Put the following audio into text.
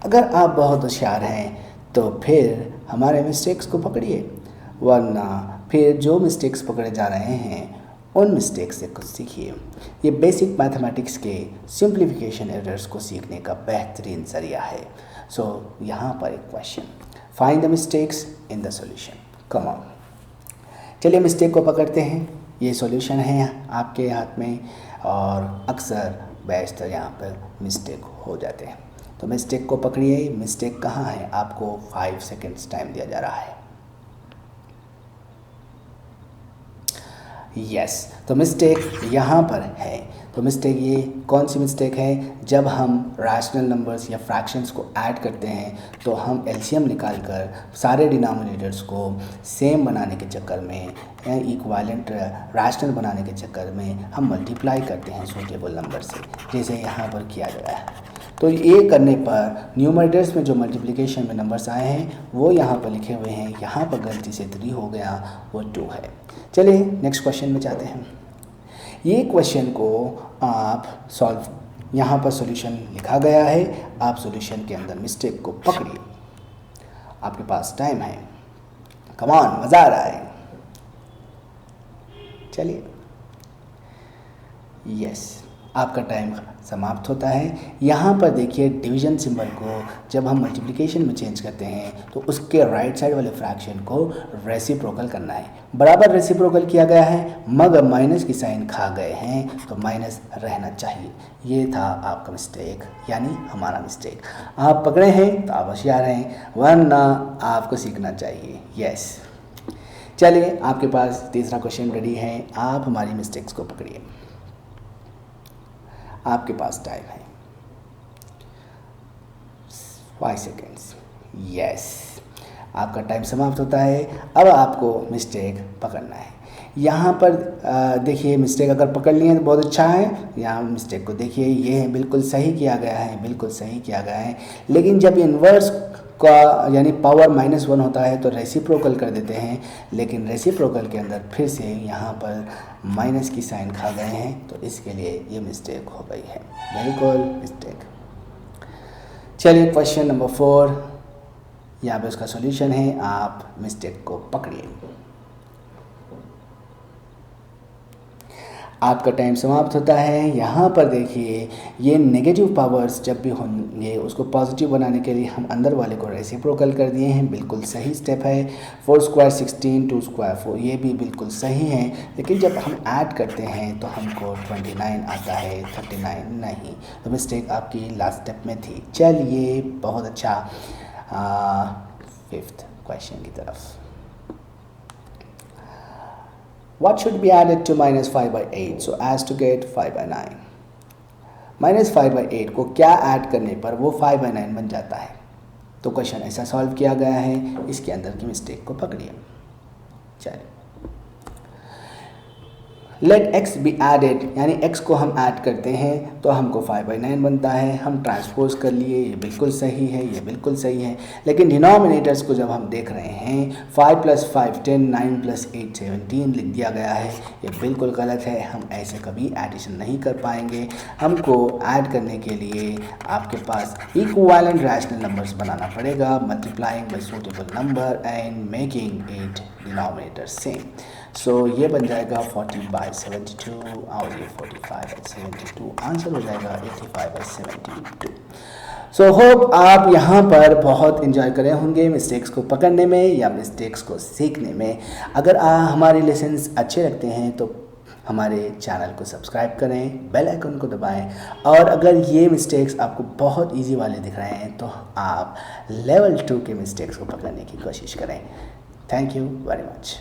अगर आप बहुत होशियार हैं तो फिर हमारे मिस्टेक्स को पकड़िए, वरना फिर जो मिस्टेक्स पकड़े जा रहे हैं उन मिस्टेक्स से कुछ सीखिए। ये बेसिक मैथमेटिक्स के सिंप्लीफिकेशन एरर्स को सीखने का बेहतरीन ज़रिया है। यहाँ पर एक question, find the mistakes in the solution. Come on, चलिए मिस्टेक को पकड़ते हैं। ये सॉल्यूशन है आपके हाथ में और अक्सर बेशतर यहाँ पर मिस्टेक हो जाते हैं। तो मिस्टेक को पकड़िए। मिस्टेक कहाँ है? आपको 5 सेकेंड्स टाइम दिया जा रहा है। यस, तो मिस्टेक यहाँ पर है। तो मिस्टेक ये कौन सी मिस्टेक है? जब हम रैशनल नंबर्स या फ्रैक्शंस को ऐड करते हैं तो हम एलसीएम निकालकर सारे डिनोमिनेटर्स को सेम बनाने के चक्कर में, इक्विवेलेंट रैशनल बनाने के चक्कर में हम मल्टीप्लाई करते हैं सूटेबल नंबर से, जैसे यहाँ पर किया गया है। तो ये करने पर न्यूमरेटर्स में जो मल्टीप्लिकेशन में नंबर्स आए हैं वो यहाँ पर लिखे हुए हैं, यहाँ पर गलती से 3 हो गया, वो 2 है। चलिए नेक्स्ट क्वेश्चन में जाते हैं। ये क्वेश्चन को आप सॉल्व, यहाँ पर सॉल्यूशन लिखा गया है, आप सॉल्यूशन के अंदर मिस्टेक को पकड़िए। आपके पास टाइम है, कम ऑन, मज़ा आ रहा है। चलिए, यस, आपका टाइम समाप्त होता है। यहाँ पर देखिए डिवीजन सिंबल को जब हम मल्टीप्लिकेशन में चेंज करते हैं तो उसके राइट साइड वाले फ्रैक्शन को रेसिप्रोकल करना है। बराबर रेसिप्रोकल किया गया है, मगर माइनस की साइन खा गए हैं तो माइनस रहना चाहिए। ये था आपका मिस्टेक, यानी हमारा मिस्टेक। आप पकड़े हैं तो आप होशियार हैं, वरना आपको सीखना चाहिए। यस, चलिए आपके पास तीसरा क्वेश्चन रेडी है। आप हमारी मिस्टेक्स को पकड़िए। आपके पास टाइम है 5 सेकेंड्स। यस, आपका टाइम समाप्त होता है। अब आपको मिस्टेक पकड़ना है। यहाँ पर देखिए, मिस्टेक अगर पकड़ लिए तो बहुत अच्छा है। यहाँ मिस्टेक को देखिए, ये बिल्कुल सही किया गया है, बिल्कुल सही किया गया है। लेकिन जब इन्वर्स का यानी पावर -1 होता है तो रेसिप्रोकल कर देते हैं, लेकिन रेसिप्रोकल के अंदर फिर से यहाँ पर माइनस की साइन खा गए हैं, तो इसके लिए ये मिस्टेक हो गई है, बिल्कुल मिस्टेक। चलिए क्वेश्चन नंबर 4, यहाँ पे उसका सॉल्यूशन है। आप मिस्टेक को पकड़िए। आपका टाइम समाप्त होता है। यहाँ पर देखिए, ये नेगेटिव पावर्स जब भी होंगे उसको पॉजिटिव बनाने के लिए हम अंदर वाले को रेसिप्रोकल कर दिए हैं, बिल्कुल सही स्टेप है। 4 स्क्वायर 16, 2 स्क्वायर 4, ये भी बिल्कुल सही है। लेकिन जब हम ऐड करते हैं तो हमको 29 आता है, 39 नहीं। तो मिस्टेक आपकी लास्ट स्टेप में थी। चलिए, बहुत अच्छा। 5th क्वेश्चन की तरफ। What should be added to -5/8 so as to get 5/9? -5/8 को क्या ऐड करने पर वो 5/9 बन जाता है? तो क्वेश्चन ऐसा सॉल्व किया गया है। इसके अंदर की मिस्टेक को पकड़िए। चलिए, लेट x बी एडेड, यानी x को हम ऐड करते हैं तो हमको 5/9 बनता है। हम ट्रांसपोज कर लिए, ये बिल्कुल सही है, ये बिल्कुल सही है। लेकिन डिनोमिनेटर्स को जब हम देख रहे हैं, 5 + 5 10, 9 + 8 17 लिख दिया गया है, ये बिल्कुल गलत है। हम ऐसे कभी एडिशन नहीं कर पाएंगे। हमको ऐड करने के लिए आपके पास इक्विवेलेंट रैशनल नंबर्स बनाना पड़ेगा, multiplying by suitable number and making it denominator same. So ये बन जाएगा 40/72 और ये 45/72। आंसर हो जाएगा 85/72। सो होप आप यहाँ पर बहुत इन्जॉय करे होंगे मिस्टेक्स को पकड़ने में या मिस्टेक्स को सीखने में। अगर हमारे लेसन्स अच्छे लगते हैं तो हमारे चैनल को सब्सक्राइब करें, बेल आइकन को दबाएं, और अगर ये मिस्टेक्स आपको बहुत इजी वाले दिख रहे हैं तो आप लेवल 2 के मिस्टेक्स को पकड़ने की कोशिश करें। Thank you very much.